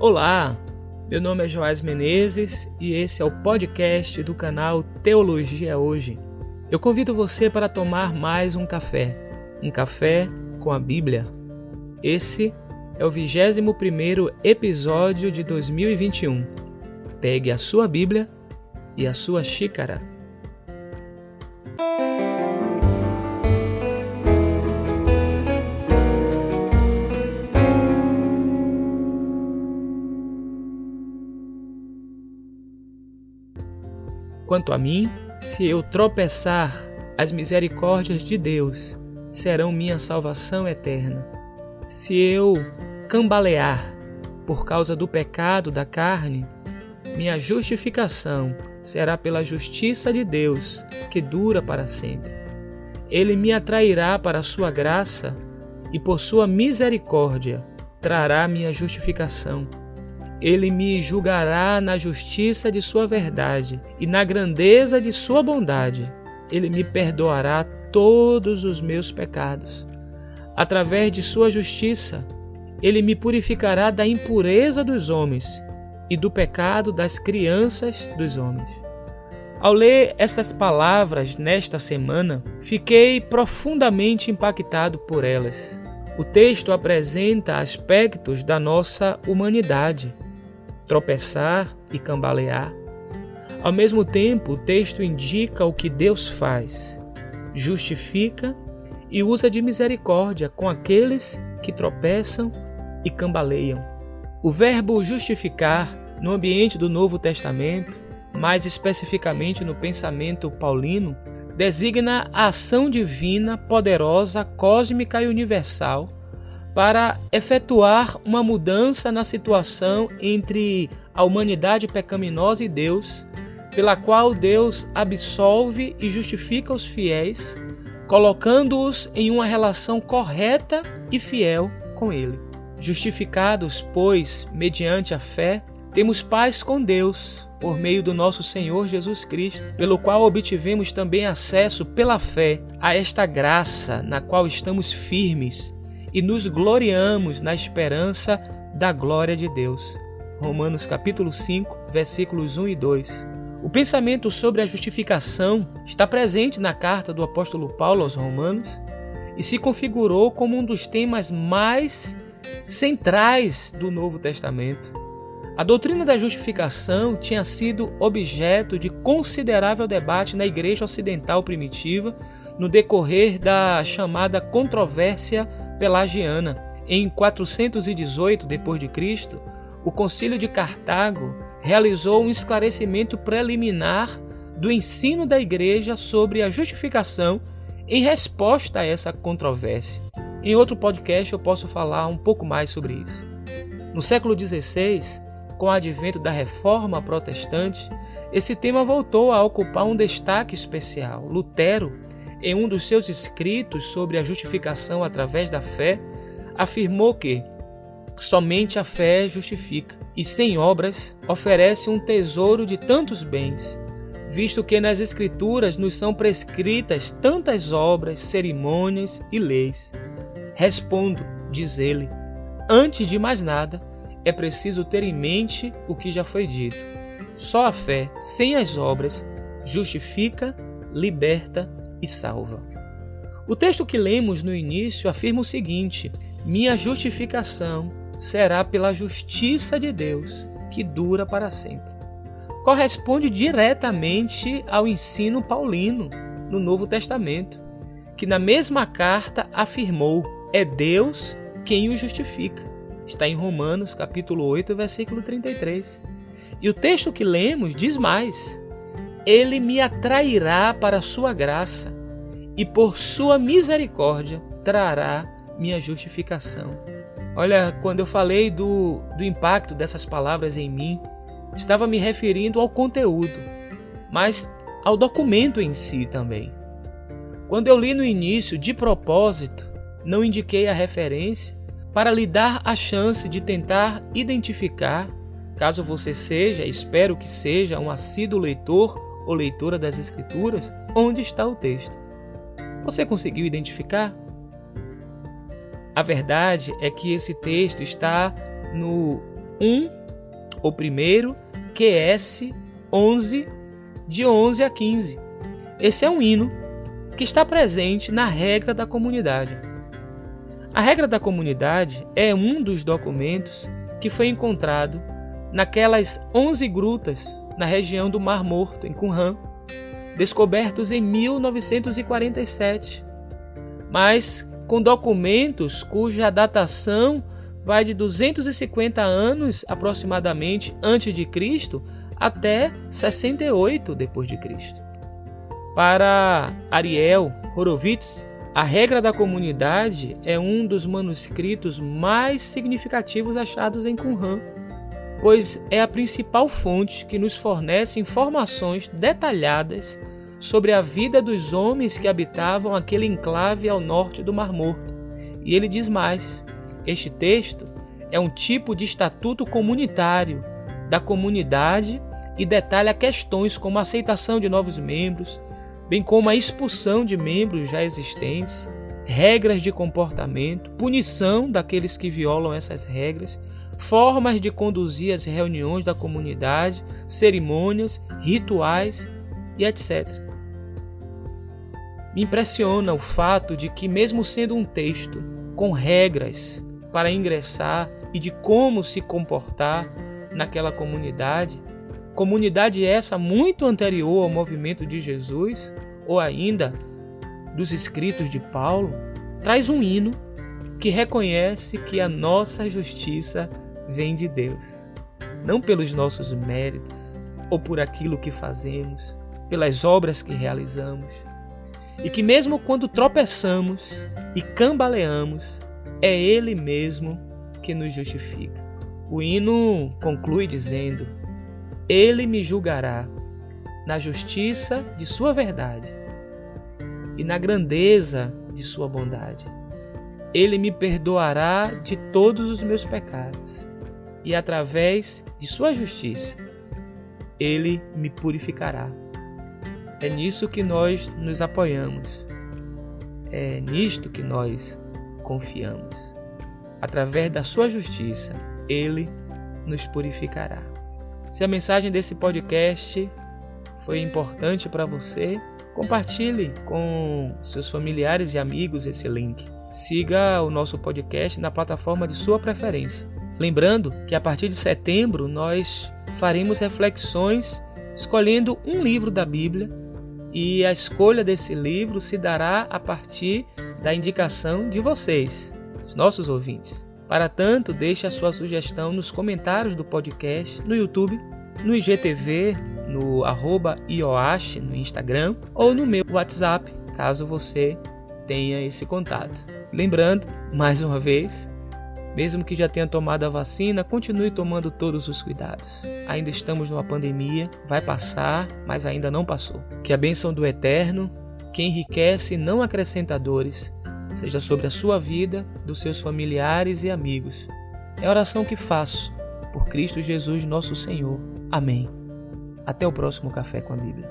Olá, meu nome é Joás Menezes e esse é o podcast do canal Teologia Hoje. Eu convido você para tomar mais um café com a Bíblia. Esse é o 21º episódio de 2021. Pegue a sua Bíblia e a sua xícara. Quanto a mim, se eu tropeçar, as misericórdias de Deus serão minha salvação eterna. Se eu cambalear por causa do pecado da carne, minha justificação será pela justiça de Deus, que dura para sempre. Ele me atrairá para a sua graça e por sua misericórdia trará minha justificação. Ele me julgará na justiça de sua verdade e na grandeza de sua bondade. Ele me perdoará todos os meus pecados. Através de sua justiça, ele me purificará da impureza dos homens e do pecado das crianças dos homens. Ao ler estas palavras nesta semana, fiquei profundamente impactado por elas. O texto apresenta aspectos da nossa humanidade, tropeçar e cambalear. Ao mesmo tempo, o texto indica o que Deus faz, justifica e usa de misericórdia com aqueles que tropeçam e cambaleiam. O verbo justificar, no ambiente do Novo Testamento, mais especificamente no pensamento paulino, designa a ação divina, poderosa, cósmica e universal para efetuar uma mudança na situação entre a humanidade pecaminosa e Deus, pela qual Deus absolve e justifica os fiéis, colocando-os em uma relação correta e fiel com Ele. Justificados, pois, mediante a fé, temos paz com Deus, por meio do nosso Senhor Jesus Cristo, pelo qual obtivemos também acesso pela fé a esta graça na qual estamos firmes e nos gloriamos na esperança da glória de Deus. Romanos capítulo 5, versículos 1 e 2. O pensamento sobre a justificação está presente na carta do apóstolo Paulo aos Romanos e se configurou como um dos temas mais centrais do Novo Testamento. A doutrina da justificação tinha sido objeto de considerável debate na igreja ocidental primitiva no decorrer da chamada controvérsia pelagiana. Em 418 d.C., o Concílio de Cartago realizou um esclarecimento preliminar do ensino da igreja sobre a justificação em resposta a essa controvérsia. Em outro podcast eu posso falar um pouco mais sobre isso. No século XVI, com o advento da Reforma Protestante, esse tema voltou a ocupar um destaque especial. Lutero, em um dos seus escritos sobre a justificação através da fé, afirmou que somente a fé justifica e sem obras oferece um tesouro de tantos bens, visto que nas Escrituras nos são prescritas tantas obras, cerimônias e leis. Respondo, diz ele, antes de mais nada, é preciso ter em mente o que já foi dito. Só a fé, sem as obras, justifica, liberta e salva. O texto que lemos no início afirma o seguinte: minha justificação será pela justiça de Deus, que dura para sempre. Corresponde diretamente ao ensino paulino no Novo Testamento, que na mesma carta afirmou: é Deus quem o justifica. Está em Romanos capítulo 8, versículo 33. E o texto que lemos diz mais: ele me atrairá para a sua graça e por sua misericórdia trará minha justificação. Olha, quando eu falei do impacto dessas palavras em mim, estava me referindo ao conteúdo, mas ao documento em si também. Quando eu li no início, de propósito, não indiquei a referência para lhe dar a chance de tentar identificar, caso você seja, espero que seja, um assíduo leitor ou leitora das Escrituras, onde está o texto. Você conseguiu identificar? A verdade é que esse texto está no o primeiro, QS 11, de 11 a 15. Esse é um hino que está presente na regra da comunidade. A regra da comunidade é um dos documentos que foi encontrado naquelas 11 grutas na região do Mar Morto, em Qumran, descobertos em 1947, mas com documentos cuja datação vai de 250 anos aproximadamente antes de Cristo até 68 depois de Cristo. Para Ariel Horowitz, a regra da comunidade é um dos manuscritos mais significativos achados em Qumran, pois é a principal fonte que nos fornece informações detalhadas sobre a vida dos homens que habitavam aquele enclave ao norte do Mar Morto. E ele diz mais: este texto é um tipo de estatuto comunitário da comunidade e detalha questões como a aceitação de novos membros, bem como a expulsão de membros já existentes, regras de comportamento, punição daqueles que violam essas regras, formas de conduzir as reuniões da comunidade, cerimônias, rituais e etc. Me impressiona o fato de que, mesmo sendo um texto com regras para ingressar e de como se comportar naquela comunidade essa muito anterior ao movimento de Jesus, ou ainda dos escritos de Paulo, traz um hino que reconhece que a nossa justiça vem de Deus, não pelos nossos méritos ou por aquilo que fazemos, pelas obras que realizamos, e que mesmo quando tropeçamos e cambaleamos, é Ele mesmo que nos justifica. O hino conclui dizendo: Ele me julgará na justiça de sua verdade e na grandeza de sua bondade. Ele me perdoará de todos os meus pecados e através de sua justiça Ele me purificará. É nisso que nós nos apoiamos. É nisto que nós confiamos. Através da sua justiça, Ele nos purificará. Se a mensagem desse podcast foi importante para você, compartilhe com seus familiares e amigos esse link. Siga o nosso podcast na plataforma de sua preferência. Lembrando que a partir de setembro nós faremos reflexões escolhendo um livro da Bíblia, e a escolha desse livro se dará a partir da indicação de vocês, os nossos ouvintes. Para tanto, deixe a sua sugestão nos comentários do podcast, no YouTube, no IGTV, no @ioache no Instagram ou no meu WhatsApp, caso você tenha esse contato. Lembrando, mais uma vez, mesmo que já tenha tomado a vacina, continue tomando todos os cuidados. Ainda estamos numa pandemia, vai passar, mas ainda não passou. Que a bênção do Eterno, que enriquece e não acrescenta dores, seja sobre a sua vida, dos seus familiares e amigos. É a oração que faço, por Cristo Jesus nosso Senhor. Amém. Até o próximo Café com a Bíblia.